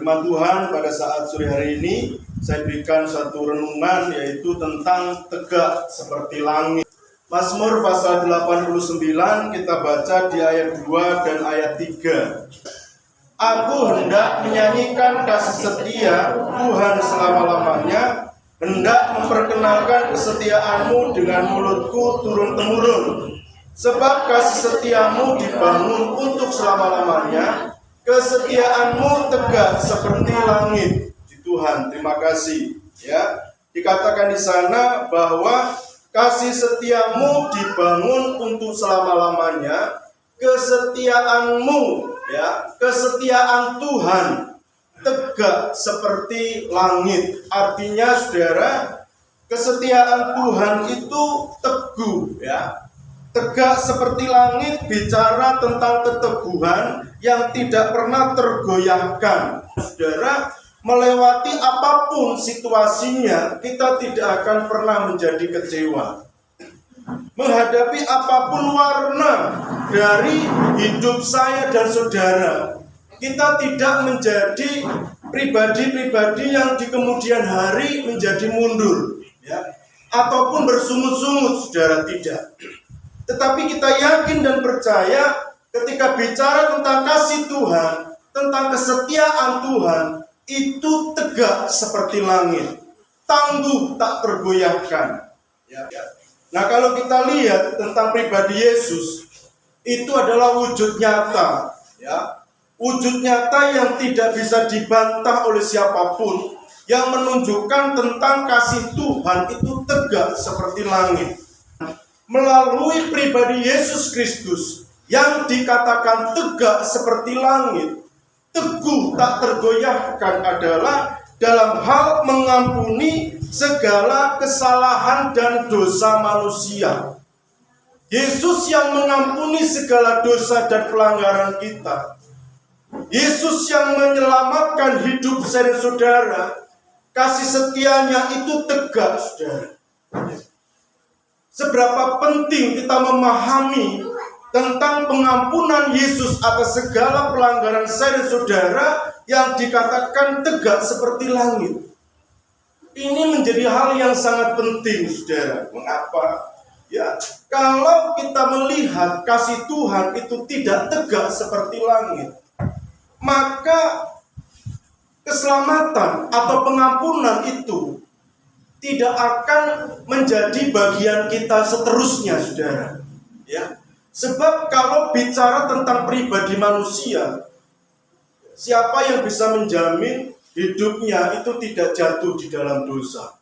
Firman Tuhan pada saat sore hari ini saya berikan satu renungan, yaitu tentang tegak seperti langit. Mazmur pasal 89 kita baca di ayat 2 dan ayat 3. Aku hendak menyanyikan kasih setia Tuhan selama-lamanya, hendak memperkenalkan kesetiaan-Mu dengan mulutku turun-temurun. Sebab kasih setiamu dibangun untuk selama-lamanya, kesetiaan-Mu tegak seperti langit. Tuhan, terima kasih. Ya, dikatakan di sana bahwa kasih setiamu dibangun untuk selama-lamanya, kesetiaan-Mu, ya, kesetiaan Tuhan tegak seperti langit. Artinya, saudara, kesetiaan Tuhan itu teguh, ya. Tegak seperti langit bicara tentang keteguhan yang tidak pernah tergoyahkan. Saudara, melewati apapun situasinya, kita tidak akan pernah menjadi kecewa. Menghadapi apapun warna dari hidup saya dan saudara, kita tidak menjadi pribadi-pribadi yang di kemudian hari menjadi mundur, ya, ataupun bersungut-sungut, saudara, tidak. Tetapi kita yakin dan percaya ketika bicara tentang kasih Tuhan, tentang kesetiaan Tuhan, itu tegak seperti langit, tangguh tak tergoyahkan. Nah, kalau kita lihat tentang pribadi Yesus, itu adalah wujud nyata, ya, wujud nyata yang tidak bisa dibantah oleh siapapun, yang menunjukkan tentang kasih Tuhan itu tegak seperti langit. Melalui pribadi Yesus Kristus yang dikatakan tegak seperti langit, teguh tak tergoyahkan adalah dalam hal mengampuni segala kesalahan dan dosa manusia. Yesus yang mengampuni segala dosa dan pelanggaran kita. Yesus yang menyelamatkan hidup saudara. Kasih setianya itu tegak, saudara. Seberapa penting kita memahami tentang pengampunan Yesus atas segala pelanggaran saya dan saudara yang dikatakan tegak seperti langit. Ini menjadi hal yang sangat penting, saudara. Mengapa? Ya, kalau kita melihat kasih Tuhan itu tidak tegak seperti langit, maka keselamatan atau pengampunan itu tidak akan menjadi bagian kita seterusnya, saudara. Ya. Sebab kalau bicara tentang pribadi manusia, siapa yang bisa menjamin hidupnya itu tidak jatuh di dalam dosa?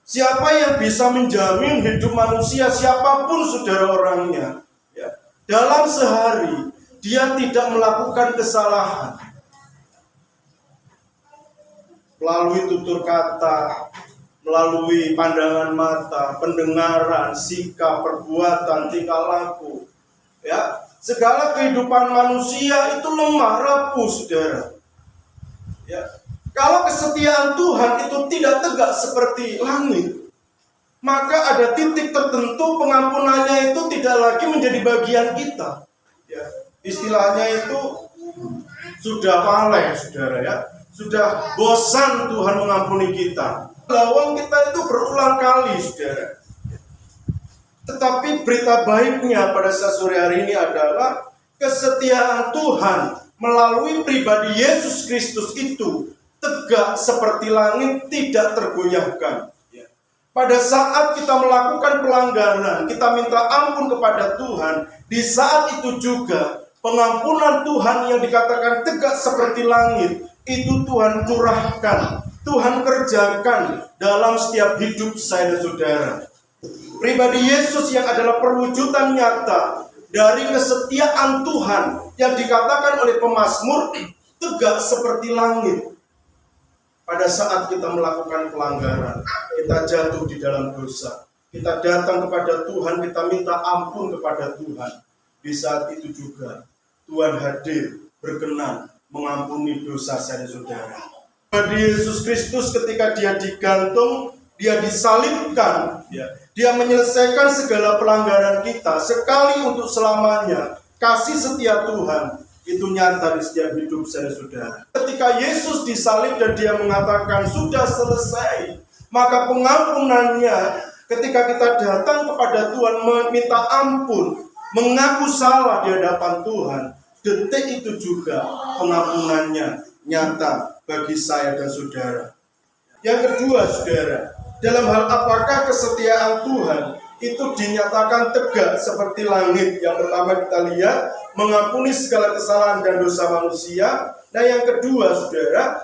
Siapa yang bisa menjamin hidup manusia, siapapun saudara orangnya, ya, dalam sehari dia tidak melakukan kesalahan? Melalui tutur kata, melalui pandangan mata, pendengaran, sikap, perbuatan, tingkah laku, ya, segala kehidupan manusia itu lemah, rapuh, saudara. Ya, kalau kesetiaan Tuhan itu tidak tegak seperti langit, maka ada titik tertentu pengampunannya itu tidak lagi menjadi bagian kita. Ya, istilahnya itu sudah paleh, saudara, ya. Sudah bosan Tuhan mengampuni kita. Lawang kita itu berulang kali, saudara. Tetapi berita baiknya pada saat sore hari ini adalah kesetiaan Tuhan melalui pribadi Yesus Kristus itu tegak seperti langit, tidak tergoyahkan. Pada saat kita melakukan pelanggaran, kita minta ampun kepada Tuhan, di saat itu juga pengampunan Tuhan yang dikatakan tegak seperti langit, itu Tuhan curahkan, Tuhan kerjakan dalam setiap hidup saya dan saudara. Pribadi Yesus yang adalah perwujudan nyata dari kesetiaan Tuhan yang dikatakan oleh pemazmur tegak seperti langit. Pada saat kita melakukan pelanggaran, kita jatuh di dalam dosa, kita datang kepada Tuhan, kita minta ampun kepada Tuhan. Di saat itu juga Tuhan hadir, berkenan mengampuni dosa saya dan saudara. Pada Yesus Kristus ketika dia digantung, dia disalibkan, ya, dia menyelesaikan segala pelanggaran kita sekali untuk selamanya. Kasih setia Tuhan Itu nyata di setiap hidup saudara-saudara. Ketika Yesus disalib dan dia mengatakan sudah selesai, maka pengampunannya ketika kita datang kepada Tuhan meminta ampun, mengaku salah di hadapan Tuhan, detik itu juga pengampunannya nyata bagi saya dan saudara. Yang kedua, saudara, dalam hal apakah kesetiaan Tuhan itu dinyatakan tegak seperti langit. Yang pertama kita lihat, mengampuni segala kesalahan dan dosa manusia. Nah yang kedua, saudara,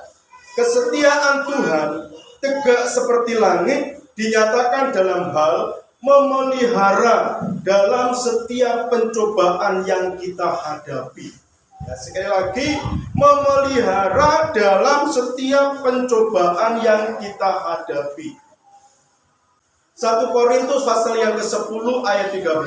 kesetiaan Tuhan tegak seperti langit dinyatakan dalam hal memelihara dalam setiap pencobaan yang kita hadapi. Ya, sekali lagi, memelihara dalam setiap pencobaan yang kita hadapi. 1 Korintus pasal yang ke-10 ayat 13.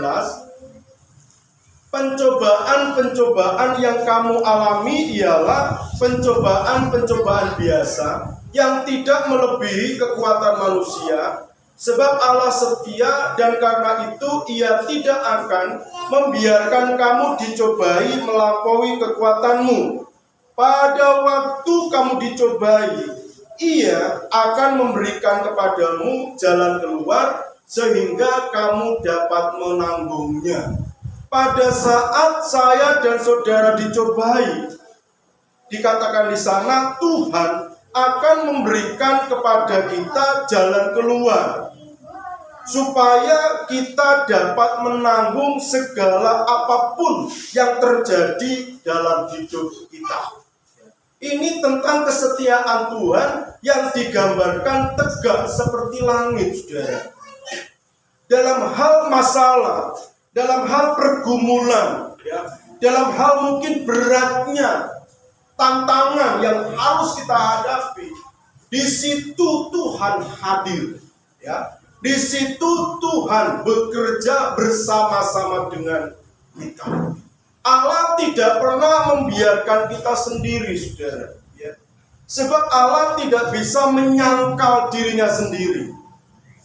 Pencobaan-pencobaan yang kamu alami ialah pencobaan-pencobaan biasa yang tidak melebihi kekuatan manusia, sebab Allah setia dan karena itu Ia tidak akan membiarkan kamu dicobai melampaui kekuatanmu. Pada waktu kamu dicobai, Ia akan memberikan kepadamu jalan keluar sehingga kamu dapat menanggungnya. Pada saat saya dan saudara dicobai, dikatakan di sana Tuhan akan memberikan kepada kita jalan keluar supaya kita dapat menanggung segala apapun yang terjadi dalam hidup kita. Ini tentang kesetiaan Tuhan yang digambarkan tegak seperti langit, saudara. Dalam hal masalah, dalam hal pergumulan, ya, dalam hal mungkin beratnya tantangan yang harus kita hadapi, di situ Tuhan hadir, ya. Di situ Tuhan bekerja bersama-sama dengan kita. Allah tidak pernah membiarkan kita sendiri, saudara. Ya. Sebab Allah tidak bisa menyangkal dirinya sendiri.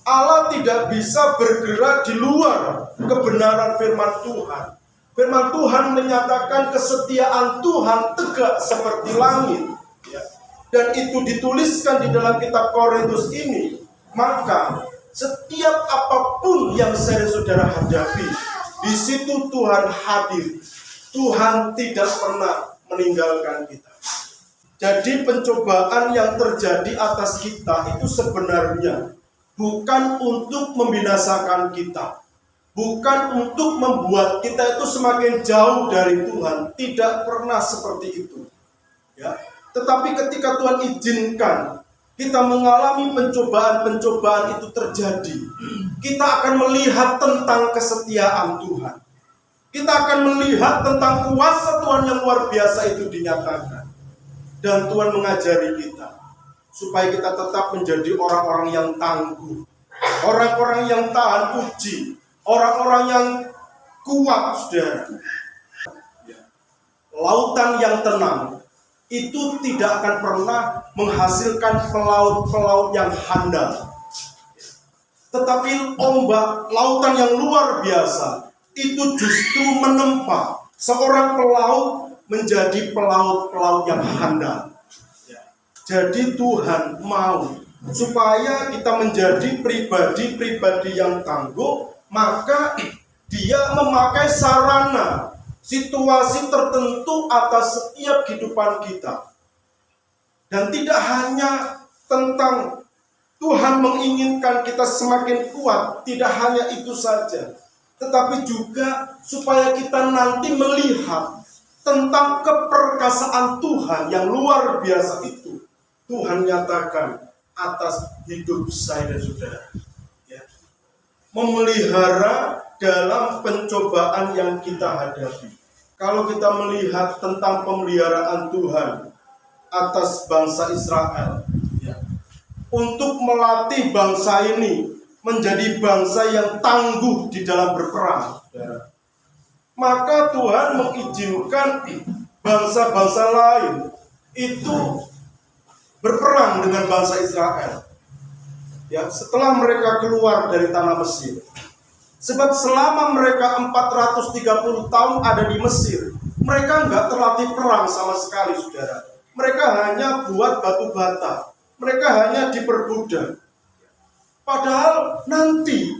Allah tidak bisa bergerak di luar kebenaran firman Tuhan. Firman Tuhan menyatakan kesetiaan Tuhan tegak seperti langit. Ya. Dan itu dituliskan di dalam kitab Korintus ini. Maka setiap apapun yang saya saudara hadapi, di situ Tuhan hadir. Tuhan tidak pernah meninggalkan kita. Jadi pencobaan yang terjadi atas kita itu sebenarnya bukan untuk membinasakan kita, bukan untuk membuat kita itu semakin jauh dari Tuhan. Tidak pernah seperti itu, ya. Tetapi ketika Tuhan izinkan kita mengalami pencobaan-pencobaan itu terjadi, kita akan melihat tentang kesetiaan Tuhan. Kita akan melihat tentang kuasa Tuhan yang luar biasa itu dinyatakan. Dan Tuhan mengajari kita supaya kita tetap menjadi orang-orang yang tangguh, orang-orang yang tahan uji, orang-orang yang kuat, saudara. Lautan yang tenang itu tidak akan pernah menghasilkan pelaut-pelaut yang handal. Tetapi ombak lautan yang luar biasa itu justru menempa seorang pelaut menjadi pelaut-pelaut yang handal. Jadi Tuhan mau supaya kita menjadi pribadi-pribadi yang tangguh, maka Dia memakai sarana, situasi tertentu atas setiap kehidupan kita. Dan tidak hanya tentang Tuhan menginginkan kita semakin kuat, tidak hanya itu saja, tetapi juga supaya kita nanti melihat tentang keperkasaan Tuhan yang luar biasa itu. Tuhan nyatakan atas hidup saya dan saudara. Ya. Memelihara dalam pencobaan yang kita hadapi. Kalau kita melihat tentang pemeliharaan Tuhan atas bangsa Israel, ya, untuk melatih bangsa ini menjadi bangsa yang tangguh di dalam berperang, ya, maka Tuhan mengizinkan bangsa-bangsa lain itu berperang dengan bangsa Israel. Ya, setelah mereka keluar dari tanah Mesir. Sebab selama mereka 430 tahun ada di Mesir, Mereka nggak terlatih perang sama sekali, saudara. Mereka hanya buat batu bata. Mereka hanya diperbudak. Padahal nanti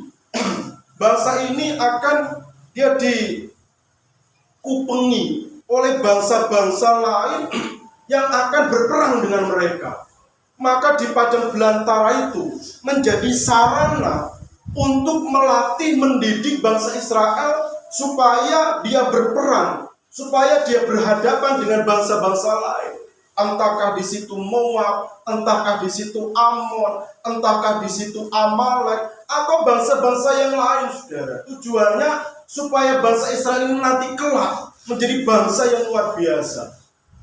bangsa ini akan dia dikupengi oleh bangsa-bangsa lain yang akan berperang dengan mereka. Maka di padang belantara itu menjadi sarana untuk melatih, mendidik bangsa Israel supaya dia berperang, supaya dia berhadapan dengan bangsa-bangsa lain. Entahkah di situ Moab, entahkah di situ Amon, entahkah di situ Amalek, atau bangsa-bangsa yang lain, saudara. Tujuannya supaya bangsa Israel ini nanti kelak menjadi bangsa yang luar biasa.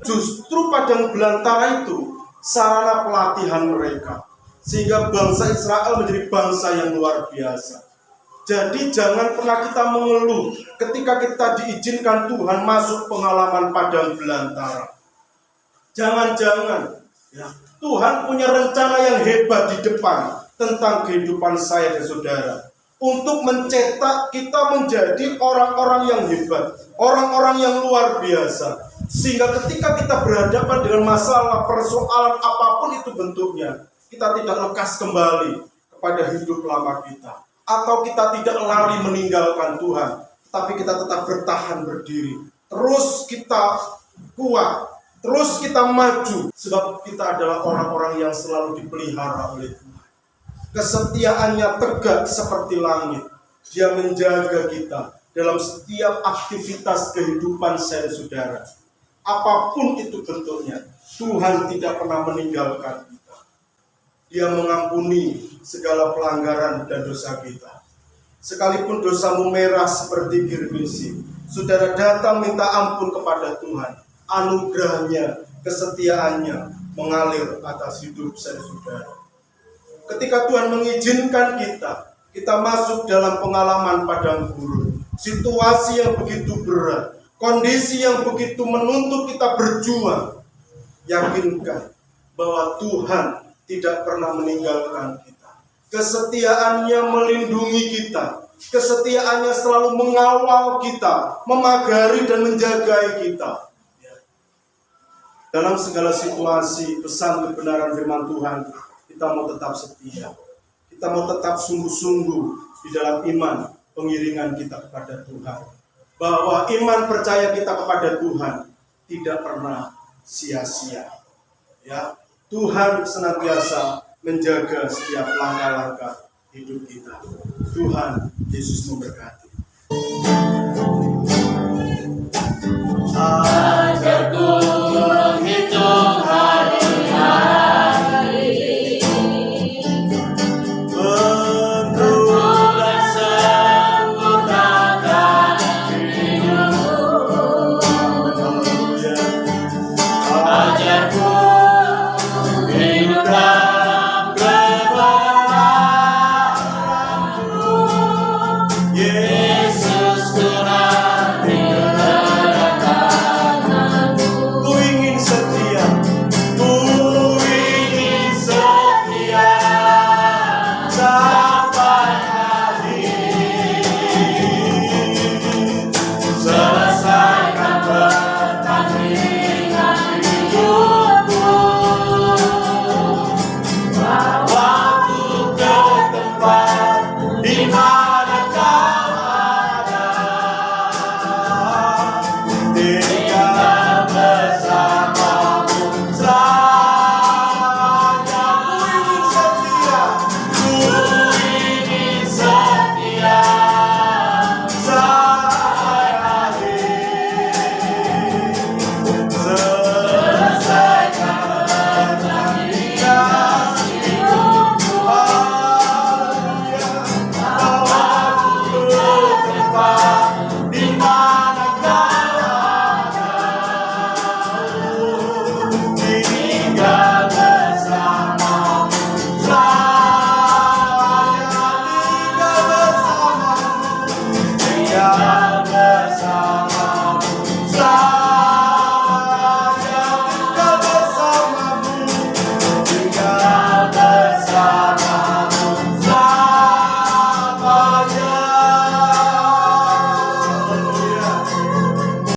Justru padang belantara itu sarana pelatihan mereka, sehingga bangsa Israel menjadi bangsa yang luar biasa. Jadi jangan pernah kita mengeluh ketika kita diizinkan Tuhan masuk pengalaman padang belantara. Jangan-jangan ya, Tuhan punya rencana yang hebat di depan tentang kehidupan saya dan saudara, untuk mencetak kita menjadi orang-orang yang hebat, orang-orang yang luar biasa. Sehingga ketika kita berhadapan dengan masalah, persoalan apapun itu bentuknya, kita tidak lekas kembali kepada hidup lama kita, atau kita tidak lari meninggalkan Tuhan, tapi kita tetap bertahan berdiri. Terus kita kuat, terus kita maju, sebab kita adalah orang-orang yang selalu dipelihara oleh Tuhan. Kesetiaannya tegak seperti langit. Dia menjaga kita dalam setiap aktivitas kehidupan saya saudara. Apapun itu bentuknya, Tuhan tidak pernah meninggalkan kita. Dia mengampuni segala pelanggaran dan dosa kita. Sekalipun dosamu merah seperti girmisi, saudara datang minta ampun kepada Tuhan. Anugerahnya, kesetiaannya mengalir atas hidup saya saudara. Ketika Tuhan mengizinkan kita masuk dalam pengalaman padang gurun, situasi yang begitu berat, kondisi yang begitu menuntut kita berjuang, yakinkan bahwa Tuhan tidak pernah meninggalkan kita. Kesetiaannya melindungi kita, kesetiaannya selalu mengawal kita, memagari dan menjagai kita. Dalam segala situasi, pesan kebenaran firman Tuhan, kita mau tetap setia. Kita mau tetap sungguh-sungguh di dalam iman pengiringan kita kepada Tuhan. Bahwa iman percaya kita kepada Tuhan tidak pernah sia-sia. Ya, Tuhan senantiasa menjaga setiap langkah-langkah hidup kita. Tuhan Yesus memberkati.